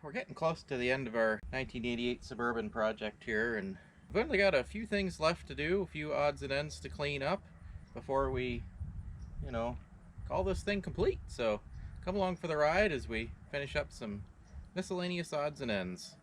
we're getting close to the end of our 1988 Suburban project here, and we've only got a few things left to do, a few odds and ends to clean up before we, call this thing complete. So come along for the ride as we finish up some miscellaneous odds and ends.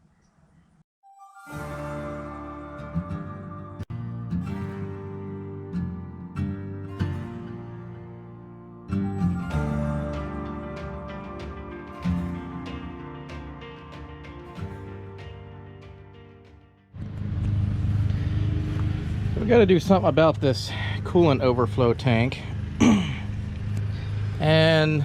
We got to do something about this coolant overflow tank. And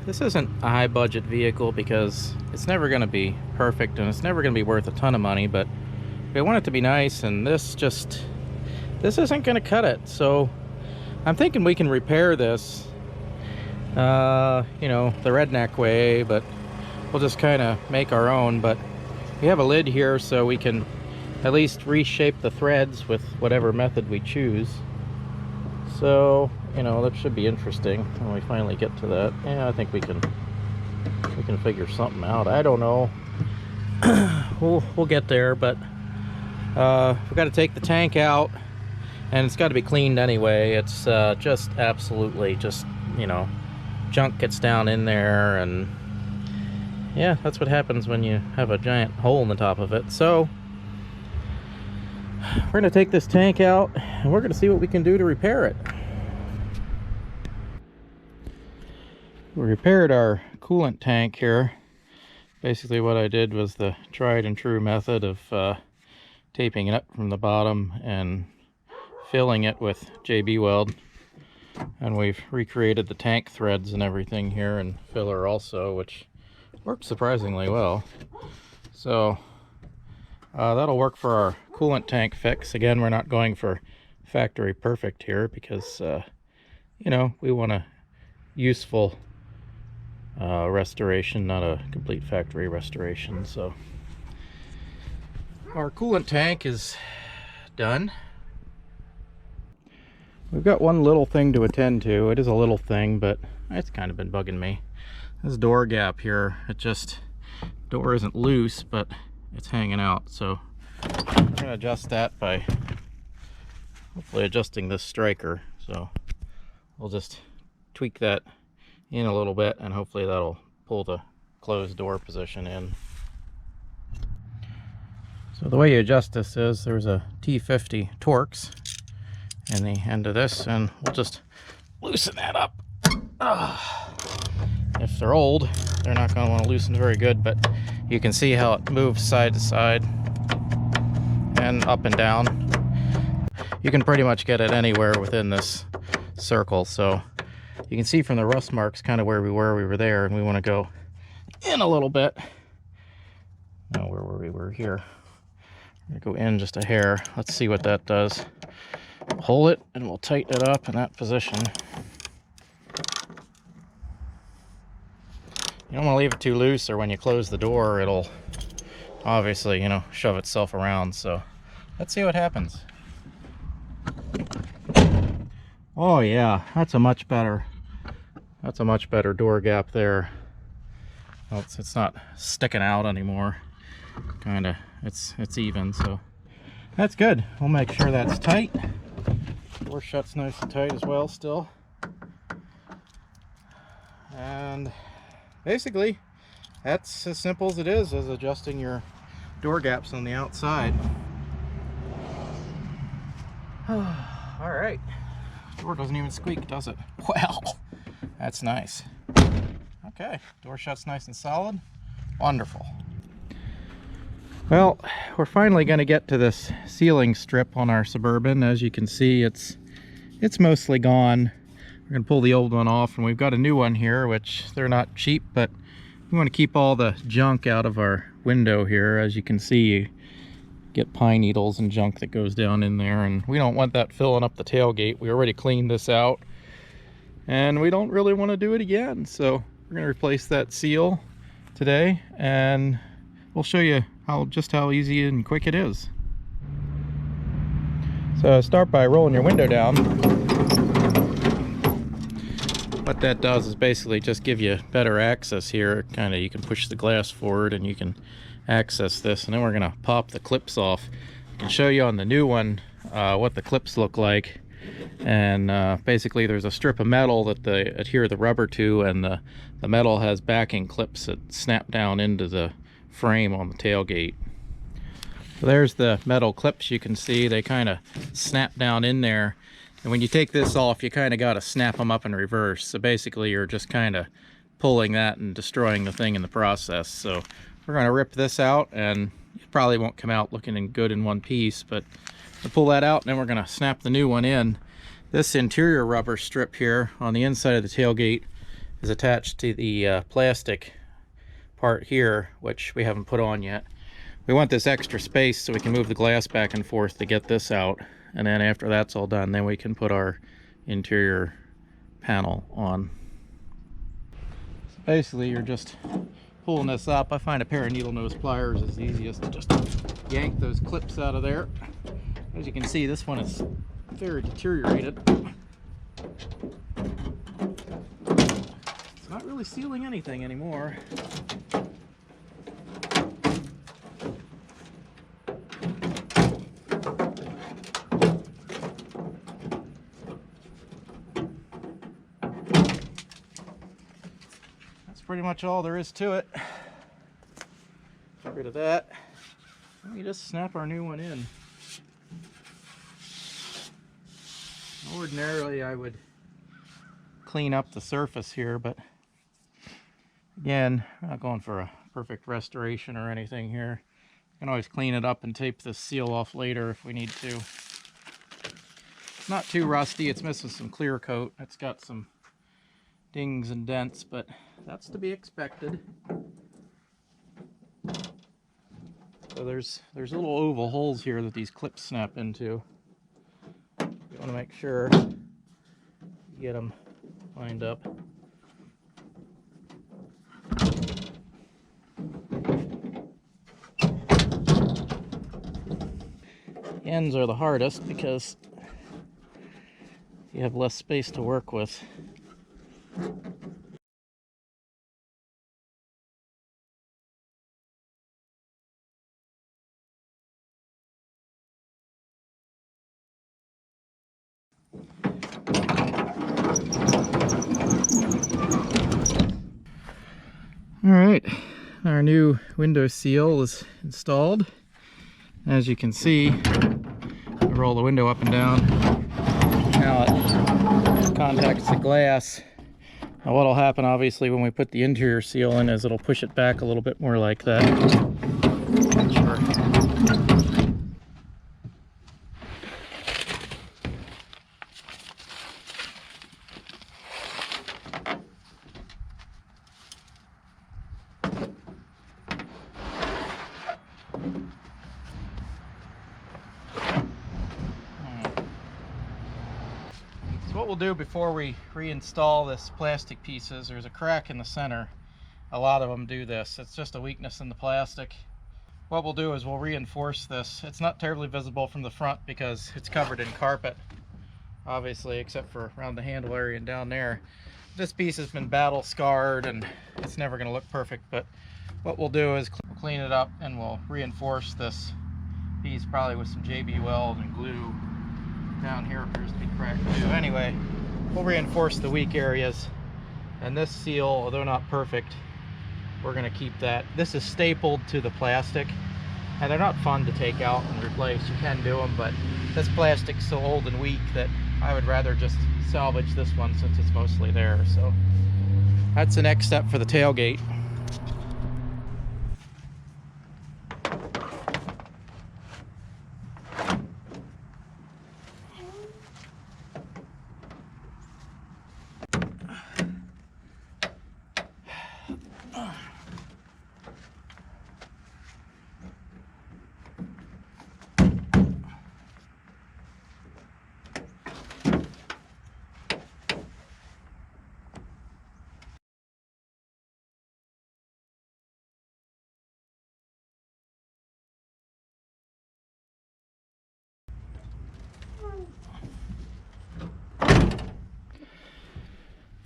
this isn't a high budget vehicle because it's never going to be perfect and it's never going to be worth a ton of money, but we want it to be nice, and this isn't going to cut it. So I'm thinking we can repair this the redneck way, but we'll just kind of make our own. But we have a lid here so we can at least reshape the threads with whatever method we choose. So, that should be interesting when we finally get to that. Yeah, I think we can figure something out. I don't know. We'll get there, but we've got to take the tank out, and it's got to be cleaned anyway. It's just absolutely junk gets down in there, and yeah, that's what happens when you have a giant hole in the top of it. So we're going to take this tank out and we're going to see what we can do to repair it. We repaired our coolant tank here. Basically what I did was the tried and true method of taping it up from the bottom and filling it with JB Weld. And we've recreated the tank threads and everything here and filler also, which worked surprisingly well. So that'll work for our coolant tank fix. Again, we're not going for factory perfect here because we want a useful restoration, not a complete factory restoration. So our coolant tank is done. We've got one little thing to attend to. It is a little thing, but it's kind of been bugging me. This door gap here, door isn't loose, but it's hanging out. So I'm going to adjust that by hopefully adjusting this striker. So we'll just tweak that in a little bit, and hopefully that'll pull the closed door position in. So the way you adjust this is there's a T50 Torx in the end of this, and we'll just loosen that up. If they're old, they're not going to want to loosen very good, but you can see how it moves side to side and up and down. You can pretty much get it anywhere within this circle. So you can see from the rust marks kind of where we were there, and we want to go in a little bit. Now where were we? We're here. We're going to go in just a hair. Let's see what that does. We'll hold it and we'll tighten it up in that position. You don't want to leave it too loose, or when you close the door it'll obviously shove itself around. So let's see what happens. Oh yeah, that's a much better door gap there. Well, it's not sticking out anymore. It's even, so that's good. We'll make sure that's tight. Door shuts nice and tight as well still. And basically that's as simple as it is, as adjusting your door gaps on the outside. All right, door doesn't even squeak, does it? Well, that's nice. Okay, door shuts nice and solid. Wonderful. Well, we're finally going to get to this ceiling strip on our Suburban. As you can see, it's mostly gone. We're going to pull the old one off, and we've got a new one here, which they're not cheap, but we want to keep all the junk out of our window here. As you can see, you get pine needles and junk that goes down in there, and we don't want that filling up the tailgate. We already cleaned this out, and we don't really want to do it again. So we're going to replace that seal today, and we'll show you just how easy and quick it is. So start by rolling your window down. What that does is basically just give you better access here. Kind of, you can push the glass forward and you can access this. And then we're gonna pop the clips off. I can show you on the new one what the clips look like. And basically there's a strip of metal that they adhere the rubber to, and the metal has backing clips that snap down into the frame on the tailgate. So there's the metal clips. You can see they kind of snap down in there, and when you take this off you kind of got to snap them up in reverse. So basically you're just kind of pulling that and destroying the thing in the process. So we're going to rip this out, and it probably won't come out looking good in one piece, but we'll pull that out and then we're going to snap the new one in. This interior rubber strip here on the inside of the tailgate is attached to the plastic part here, which we haven't put on yet. We want this extra space so we can move the glass back and forth to get this out, and then after that's all done, then we can put our interior panel on. So basically you're just pulling this up. I find a pair of needle nose pliers is easiest to just yank those clips out of there. As you can see, this one is very deteriorated. It's not really sealing anything anymore. That's pretty much all there is to it. Get rid of that. Let me just snap our new one in. Ordinarily I would clean up the surface here, but again, I'm not going for a perfect restoration or anything here. You can always clean it up and tape the seal off later if we need to. It's not too rusty. It's missing some clear coat. It's got some dings and dents, but that's to be expected. So there's little oval holes here that these clips snap into. You want to make sure you get them lined up. The ends are the hardest because you have less space to work with. All right, our new window seal is installed. As you can see, we roll the window up and down. Now it contacts the glass. Now what'll happen, obviously, when we put the interior seal in is it'll push it back a little bit more like that. Sure. So what we'll do before we reinstall this plastic pieces, there's a crack in the center. A lot of them do this. It's just a weakness in the plastic. What we'll do is we'll reinforce this. It's not terribly visible from the front because it's covered in carpet, obviously, except for around the handle area and down there. This piece has been battle scarred and it's never going to look perfect, but what we'll do is clean it up and we'll reinforce this piece probably with some JB Weld and glue. Down here appears to be cracked too. Anyway, we'll reinforce the weak areas, and this seal, although not perfect, we're going to keep that. This is stapled to the plastic, and they're not fun to take out and replace. You can do them, but this plastic's so old and weak that I would rather just salvage this one since it's mostly there. So that's the next step for the tailgate.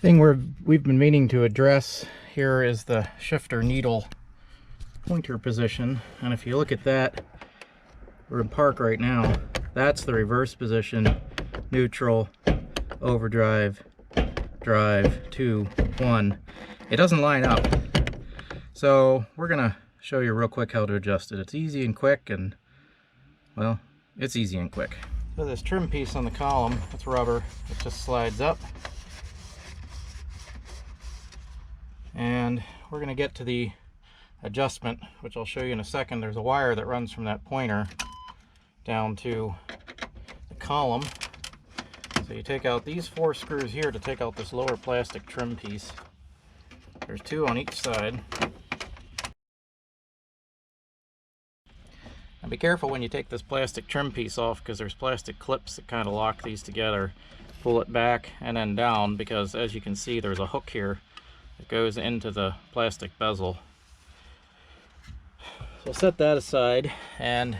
Thing we've been meaning to address here is the shifter needle pointer position. And if you look at that, we're in park right now. That's the reverse position, neutral, overdrive, drive, 2, 1. It doesn't line up. So we're gonna show you real quick how to adjust it. It's easy and quick, and well, it's easy and quick. So this trim piece on the column, it's rubber, it just slides up. And we're gonna get to the adjustment, which I'll show you in a second. There's a wire that runs from that pointer down to the column. So you take out these 4 screws here to take out this lower plastic trim piece. There's 2 on each side. And be careful when you take this plastic trim piece off, because there's plastic clips that kind of lock these together. Pull it back and then down, because as you can see there's a hook here that goes into the plastic bezel. So set that aside, and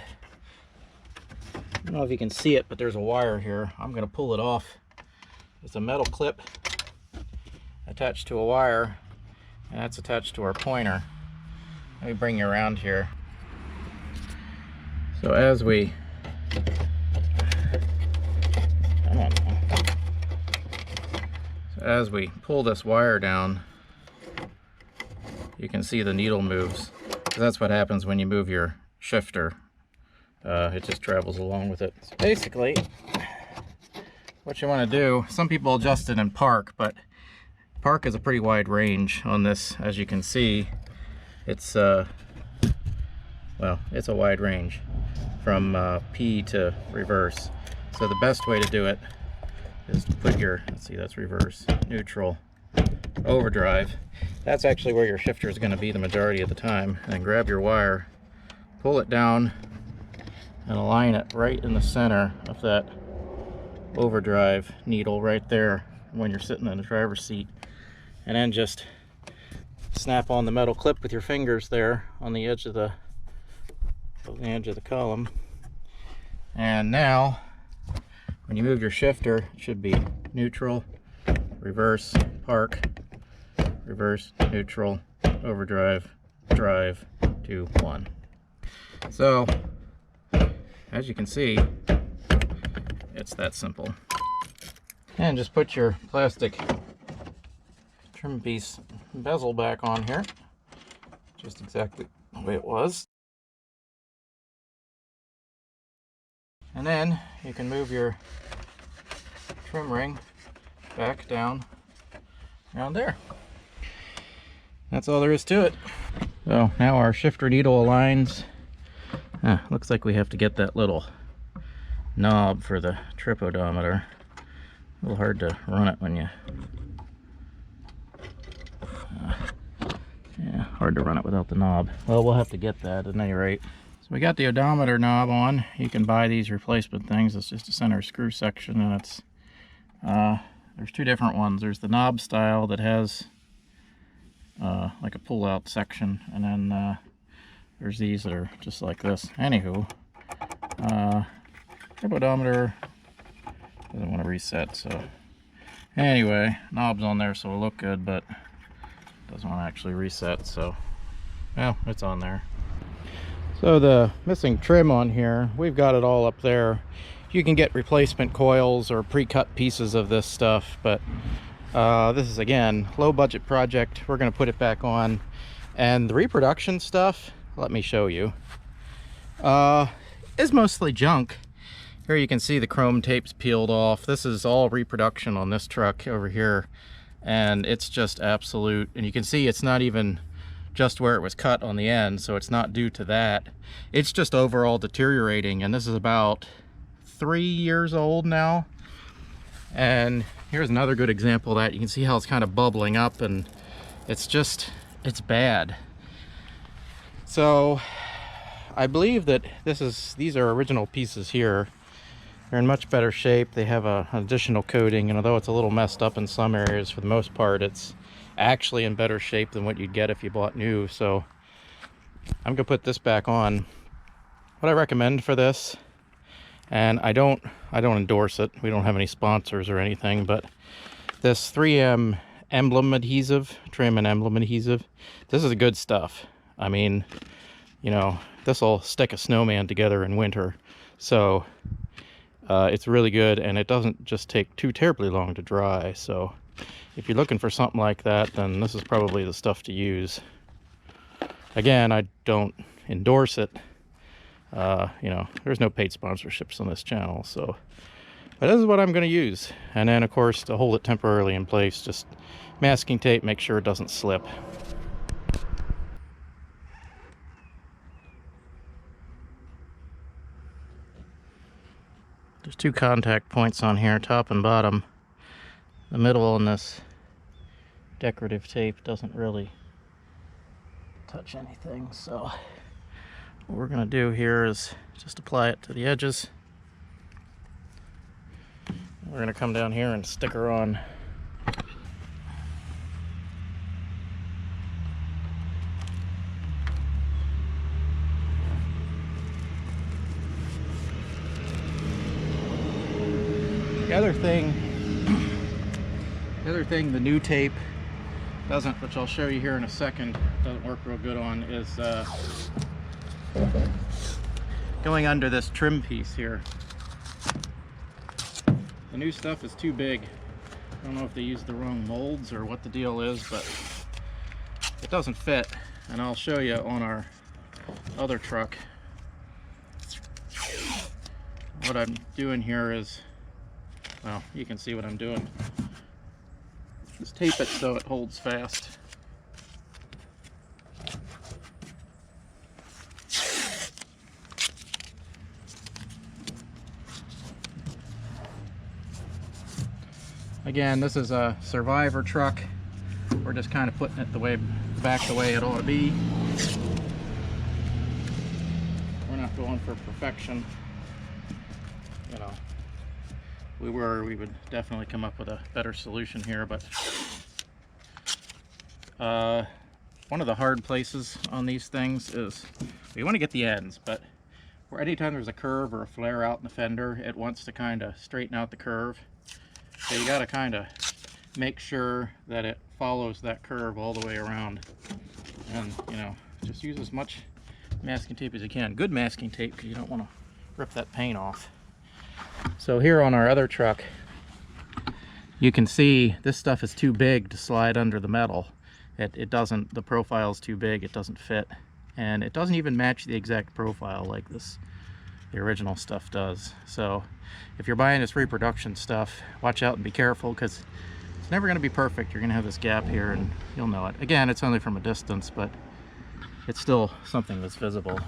I don't know if you can see it, but there's a wire here. I'm going to pull it off. It's a metal clip attached to a wire, and that's attached to our pointer. Let me bring you around here. So as we pull this wire down, you can see the needle moves. That's what happens when you move your shifter. It just travels along with it. So basically, what you want to do, some people adjust it in park, but park is a pretty wide range on this. As you can see, it's well, it's a wide range from P to reverse. So the best way to do it is to put your, let's see, that's reverse, neutral, overdrive. That's actually where your shifter is going to be the majority of the time. And then grab your wire, pull it down, and align it right in the center of that overdrive needle right there when you're sitting in the driver's seat. And then just snap on the metal clip with your fingers there on the edge of the column. And now when you move your shifter, it should be neutral, reverse, park, reverse, neutral, overdrive, drive, 2, 1. So as you can see, it's that simple. And just put your plastic trim piece bezel back on here, just exactly the way it was. And then you can move your trim ring back down around there. That's all there is to it. So now our shifter needle aligns. Looks like we have to get that little knob for the trip odometer. A little hard to run it when you... yeah, hard to run it without the knob. Well, we'll have to get that at any rate. So we got the odometer knob on. You can buy these replacement things. It's just a center screw section, and it's there's 2 different ones. There's the knob style that has like a pull-out section, and then there's these that are just like this. Anywho, trip odometer doesn't want to reset, so anyway, knob's on there, so it'll look good, but doesn't want to actually reset, so well, it's on there. So the missing trim on here, we've got it all up there. You can get replacement coils or pre-cut pieces of this stuff, but this is, again, low budget project. We're going to put it back on, and the reproduction stuff, let me show you, is mostly junk. Here you can see the chrome tape's peeled off. This is all reproduction on this truck over here, and it's just absolute. And you can see it's not even just where it was cut on the end, so it's not due to that. It's just overall deteriorating, and this is about 3 years old now. And here's another good example of that. You can see how it's kind of bubbling up, and it's bad. So I believe that these are original pieces here. They're in much better shape. They have an additional coating, and although it's a little messed up in some areas, for the most part it's actually in better shape than what you'd get if you bought new. So I'm gonna put this back on. What I recommend for this, and I don't endorse it, we don't have any sponsors or anything, but this 3M emblem adhesive, trim and emblem adhesive. This is good stuff. I mean, you know, this will stick a snowman together in winter. So it's really good, and it doesn't just take too terribly long to dry. So if you're looking for something like that, then this is probably the stuff to use. Again, I don't endorse it. You know, there's no paid sponsorships on this channel, so, but this is what I'm going to use. And then, of course, to hold it temporarily in place, just masking tape, make sure it doesn't slip. There's two contact points on here, top and bottom. The middle on this decorative tape doesn't really touch anything, so what we're going to do here is just apply it to the edges. We're going to come down here and stick her on. The other thing, the new tape doesn't, which I'll show you here in a second, doesn't work real good on, is going under this trim piece here. The new stuff is too big. I don't know if they used the wrong molds or what the deal is, but it doesn't fit. And I'll show you on our other truck. What I'm doing here is, well, you can see what I'm doing. Just tape it so it holds fast. Again, this is a Survivor truck. We're just kind of putting it back the way it ought to be. We're not going for perfection. You know, we would definitely come up with a better solution here, but one of the hard places on these things is you want to get the ends, but anytime there's a curve or a flare out in the fender, it wants to kind of straighten out the curve. So you got to kind of make sure that it follows that curve all the way around, and you know, just use as much masking tape as you can. Good masking tape, because you don't want to rip that paint off. So here on our other truck, you can see this stuff is too big to slide under the metal. It doesn't, the profile is too big, it doesn't fit, and it doesn't even match the exact profile like the original stuff does. So if you're buying this reproduction stuff, watch out and be careful, because it's never going to be perfect. You're going to have this gap here and you'll know it. Again, it's only from a distance, but it's still something that's visible.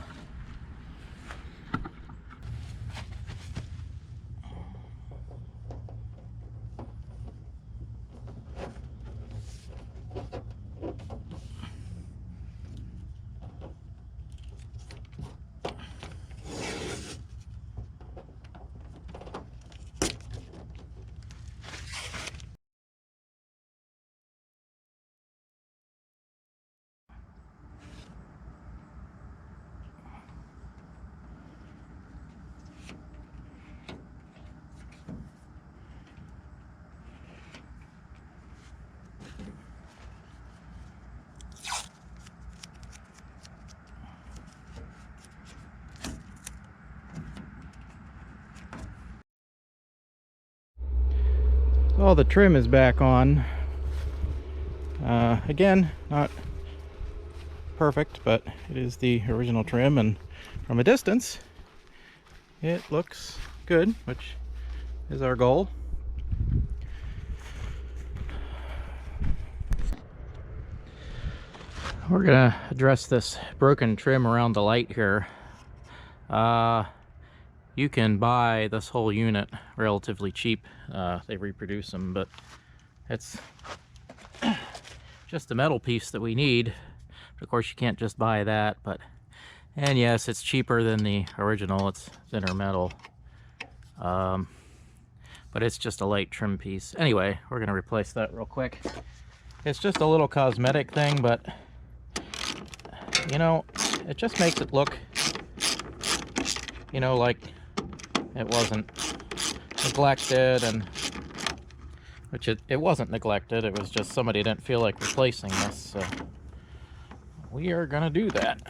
Well, the trim is back on. Again, not perfect, but it is the original trim, and from a distance it looks good, which is our goal. We're gonna address this broken trim around the light here. You can buy this whole unit relatively cheap. They reproduce them, but it's just the metal piece that we need. Of course, you can't just buy that, and yes, it's cheaper than the original. It's thinner metal, but it's just a light trim piece. Anyway, we're gonna replace that real quick. It's just a little cosmetic thing, but you know, it just makes it look, you know, like it wasn't neglected and which it wasn't neglected. It was just somebody didn't feel like replacing this, so we are gonna do that.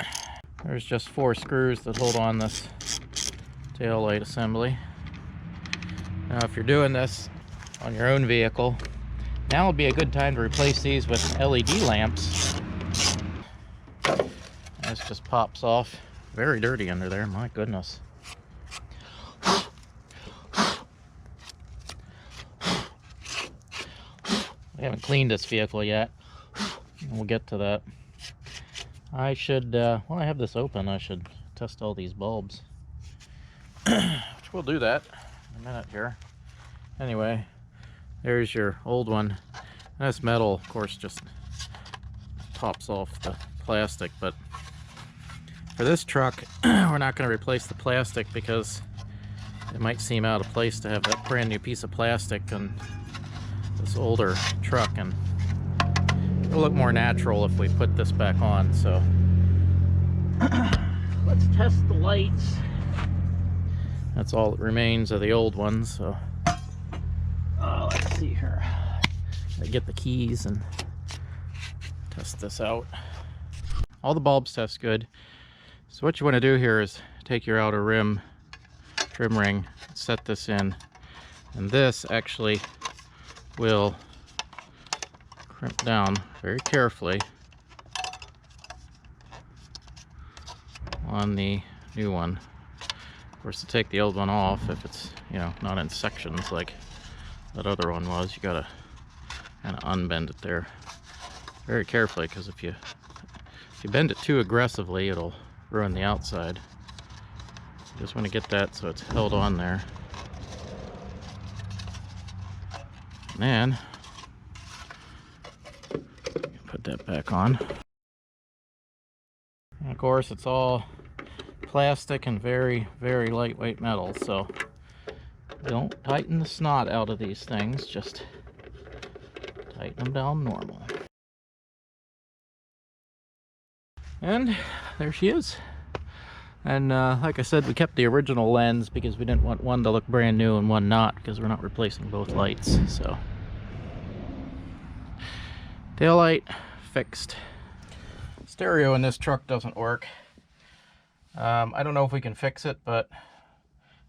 There's just 4 screws that hold on this tail light assembly. Now if you're doing this on your own vehicle, now would be a good time to replace these with LED lamps. This just pops off. Very dirty under there, my goodness. We haven't cleaned this vehicle yet. We'll get to that. I should, while I have this open, I should test all these bulbs. Which we'll do that in a minute here. Anyway, there's your old one. And this metal, of course, just pops off the plastic, but for this truck, we're not going to replace the plastic because it might seem out of place to have that brand new piece of plastic on this older truck, and it'll look more natural if we put this back on. So let's test the lights. That's all that remains of the old ones. So let's see here. I get the keys and test this out. All the bulbs test good. So what you want to do here is take your outer rim trim ring, set this in, and this actually will crimp down very carefully on the new one. Of course, to take the old one off, if it's, you know, not in sections like that other one was, you gotta kind of unbend it there very carefully, because if you bend it too aggressively, it'll ruin the outside. You just want to get that so it's held on there. And then put that back on. And of course, it's all plastic and very, very lightweight metal, so don't tighten the snot out of these things, just tighten them down normal. And there she is. And like I said, we kept the original lens because we didn't want one to look brand new and one not, because we're not replacing both lights. So tail light fixed. Stereo in this truck doesn't work. I don't know if we can fix it, but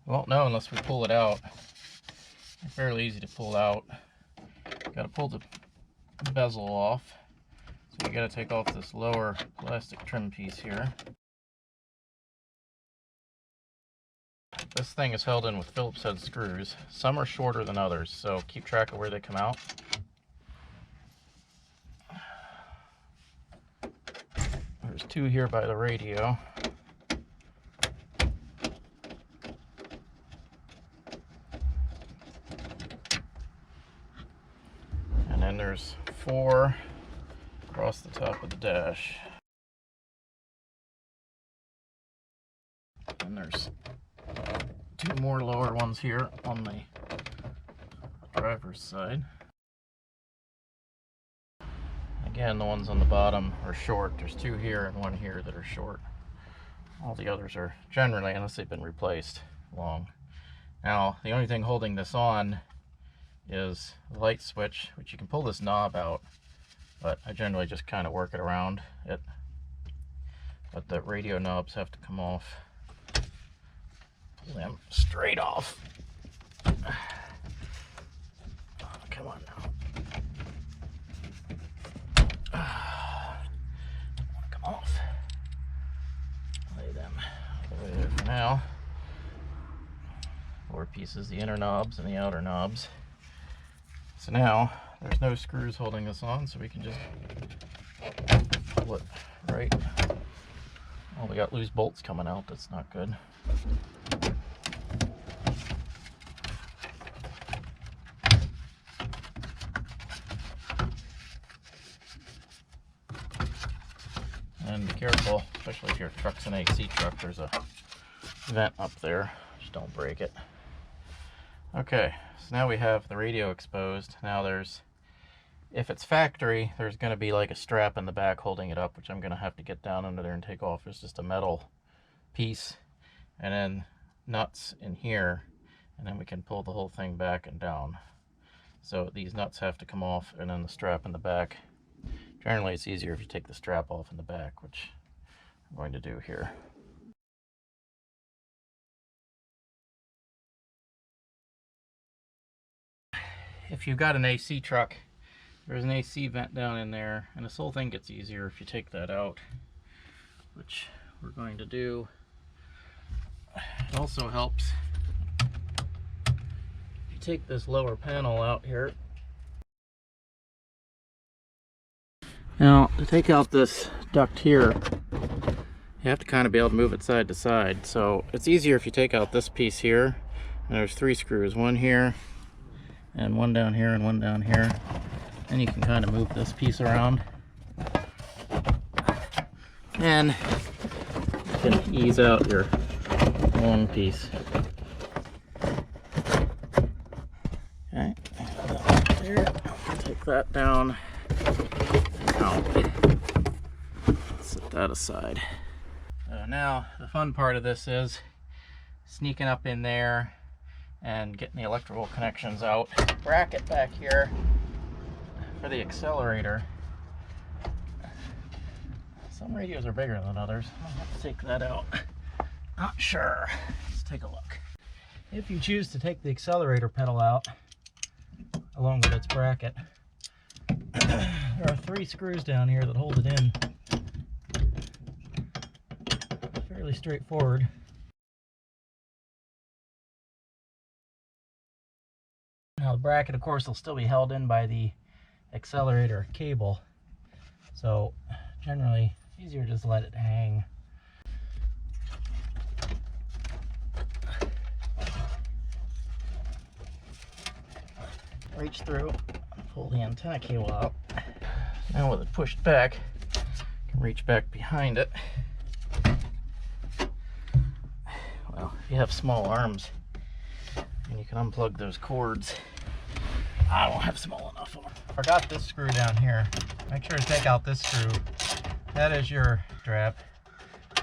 we won't know unless we pull it out. It's fairly easy to pull out. Got to pull the bezel off. So you got to take off this lower plastic trim piece here. This thing is held in with Phillips head screws. Some are shorter than others, so keep track of where they come out. There's 2 here by the radio. And then there's 4 across the top of the dash. And there's 2 more lower ones here on the driver's side. Again, the ones on the bottom are short. There's 2 here and 1 here that are short. All the others are generally, unless they've been replaced, long. Now, the only thing holding this on is the light switch, which you can pull this knob out, but I generally just kind of work it around it. But the radio knobs have to come off. Pull them straight off. Oh, come on now. Come off. Lay them over there for now. 4 pieces, the inner knobs and the outer knobs. So now there's no screws holding this on, so we can just pull it right. Oh, we got loose bolts coming out. That's not good. And be careful, especially if your truck's an AC truck, there's a vent up there. Just don't break it. Okay, so now we have the radio exposed. Now there's, if it's factory, there's going to be like a strap in the back holding it up, which I'm going to have to get down under there and take off. There's just a metal piece, and then nuts in here, and then we can pull the whole thing back and down. So these nuts have to come off, and then the strap in the back. Generally it's easier if you take the strap off in the back, which I'm going to do here. If you've got an AC truck, there's an AC vent down in there, and this whole thing gets easier if you take that out, which we're going to do. It also helps if you take this lower panel out here. Now, to take out this duct here, you have to kind of be able to move it side to side. So it's easier if you take out this piece here, and there's 3 screws, one here, and one down here, and one down here. And you can kind of move this piece around. And you can ease out your long piece. Okay, there. Take that down. Out. Set that aside. So now the fun part of this is sneaking up in there and getting the electrical connections out. Bracket back here for the accelerator. Some radios are bigger than others. I'll have to take that out. Not sure. Let's take a look. If you choose to take the accelerator pedal out along with its bracket, there are 3 screws down here that hold it in. Fairly straightforward. Now the bracket, of course, will still be held in by the accelerator cable. So generally, it's easier to just let it hang. Reach through, pull the antenna cable out. Now with it pushed back, you can reach back behind it. Well, if you have small arms, and you can unplug those cords. I don't have small enough arms. Forgot this screw down here. Make sure to take out this screw. That is your strap,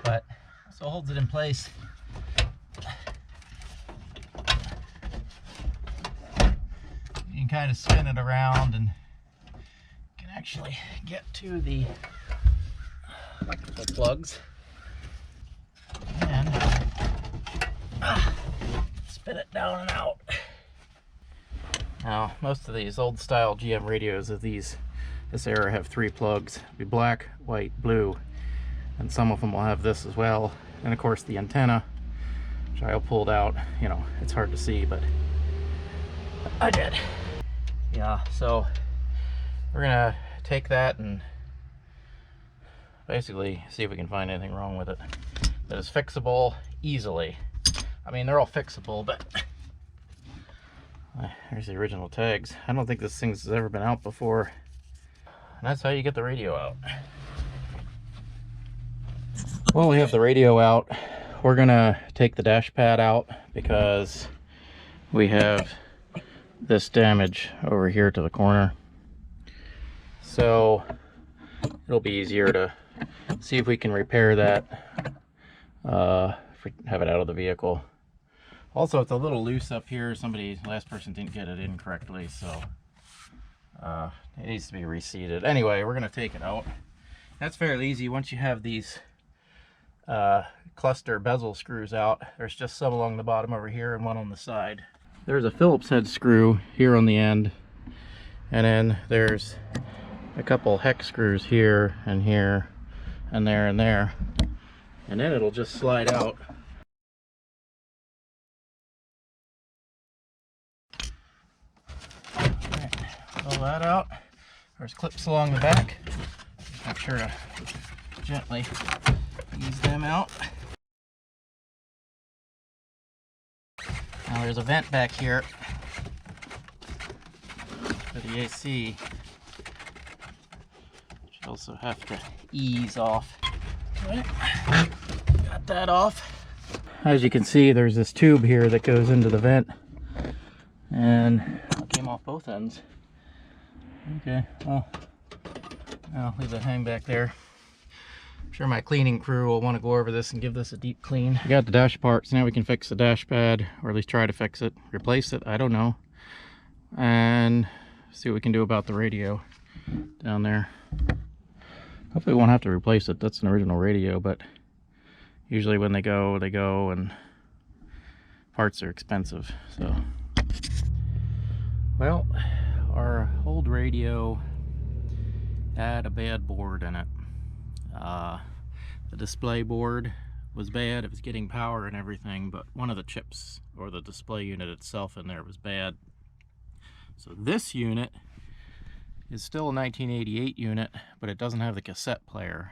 but also holds it in place. You can kind of spin it around and you can actually get to the electrical plugs and spin it down and out. Now, most of these old style GM radios of this era have 3 plugs. It'll be black, white, blue, and some of them will have this as well. And of course the antenna, which I pulled out. You know, it's hard to see, but I did. Yeah, so we're gonna take that and basically see if we can find anything wrong with it that is fixable easily. I mean, they're all fixable, but there's the original tags. I don't think this thing's ever been out before. And that's how you get the radio out. Well, we have the radio out. We're gonna take the dash pad out because we have this damage over here to the corner. So it'll be easier to see if we can repair that, have it out of the vehicle. Also, it's a little loose up here. Last person didn't get it in correctly, so it needs to be reseated. Anyway, we're gonna take it out. That's fairly easy once you have these cluster bezel screws out. There's just some along the bottom over here and one on the side. There's a Phillips head screw here on the end, and then there's a couple hex screws here and there and there, and then it'll just slide out. Alright, pull that out. There's clips along the back. Just make sure to gently ease them out. Now there's a vent back here for the AC, which you also have to ease off. Right. Got that off. As you can see, there's this tube here that goes into the vent, and it came off both ends. Okay, well, I'll leave that hang back there. I'm sure my cleaning crew will want to go over this and give this a deep clean. We got the dash part, so now we can fix the dash pad, or at least try to fix it, replace it, I don't know. and see what we can do about the radio down there. Hopefully we won't have to replace it. That's an original radio, but usually when they go, and parts are expensive. So, well, our old radio had a bad board in it. The display board was bad. It was getting power and everything, but one of the chips, or the display unit itself in there, was bad. So this unit is still a 1988 unit, but it doesn't have the cassette player.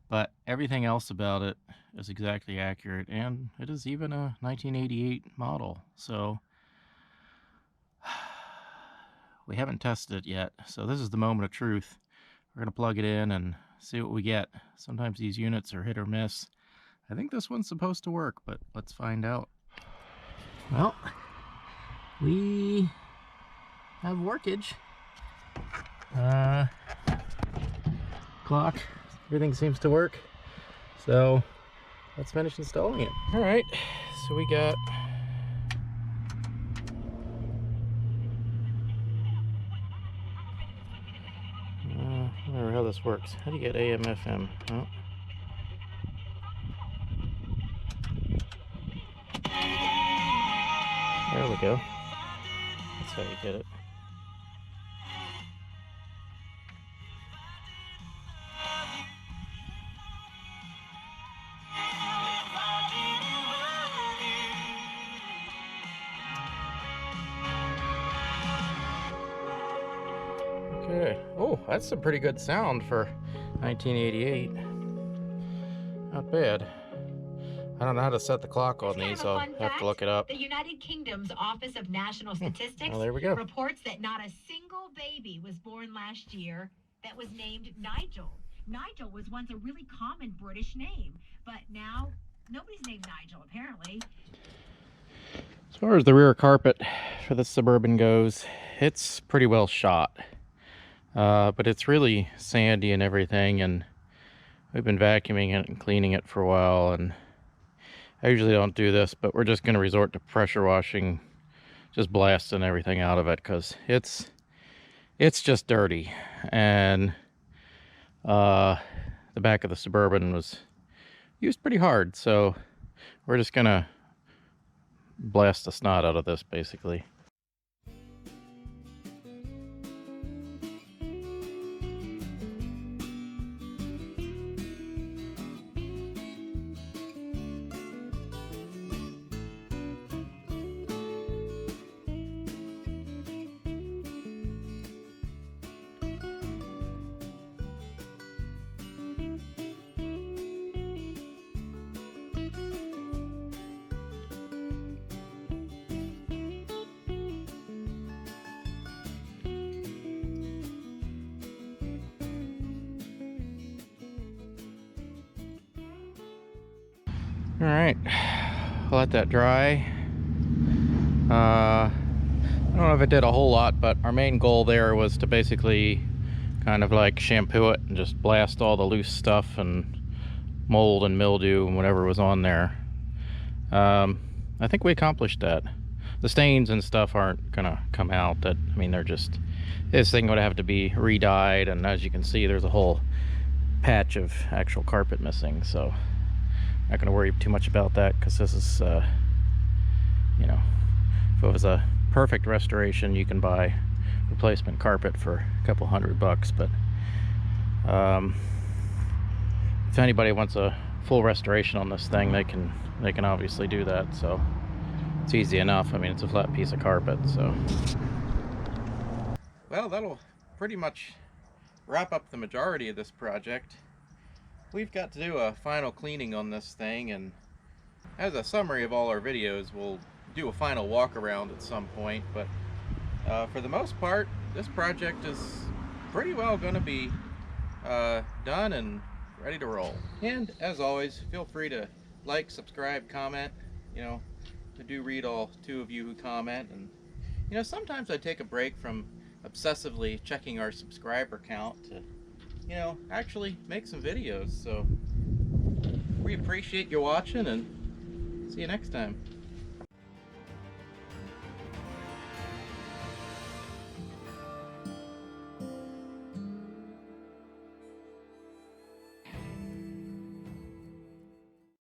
But everything else about it is exactly accurate, and it is even a 1988 model. So we haven't tested it yet, so this is the moment of truth. We're going to plug it in and see what we get. Sometimes these units are hit or miss. I think this one's supposed to work, but let's find out. Well, we have workage. Clock, everything seems to work. So let's finish installing it. All right, so we got I don't know how this works. How do you get AM, FM? Oh. There we go. That's how you get it. Okay. Oh, that's a pretty good sound for 1988. Not bad. I don't know how to set the clock on these. I'll have to look it up. The United Kingdom's Office of National Statistics Well, there we go. reports that not a single baby was born last year that was named Nigel. Nigel was once a really common British name, but now nobody's named Nigel, apparently. As far as the rear carpet for the Suburban goes, it's pretty well shot. But it's really sandy and everything, and we've been vacuuming it and cleaning it for a while, and I usually don't do this, but we're just going to resort to pressure washing, just blasting everything out of it, because it's just dirty. And the back of the Suburban was used pretty hard, so we're just going to blast the snot out of this, basically. All right, I'll let that dry. I don't know if it did a whole lot, but our main goal there was to basically kind of like shampoo it and just blast all the loose stuff and mold and mildew and whatever was on there. I think we accomplished that. The stains and stuff aren't gonna come out. I mean, they're just, this thing would have to be re-dyed, and as you can see, there's a whole patch of actual carpet missing, so not going to worry too much about that, because this is, you know, if it was a perfect restoration, you can buy replacement carpet for a couple $100, but if anybody wants a full restoration on this thing, they can obviously do that. So it's easy enough. I mean, it's a flat piece of carpet. So, well, that'll pretty much wrap up the majority of this project. We've got to do a final cleaning on this thing, and as a summary of all our videos, we'll do a final walk around at some point, but for the most part, this project is pretty well going to be done and ready to roll. And as always, feel free to like, subscribe, comment. You know, I do read all 2 of you who comment, and you know, sometimes I take a break from obsessively checking our subscriber count to, you know, actually make some videos. So we appreciate you watching, and see you next time.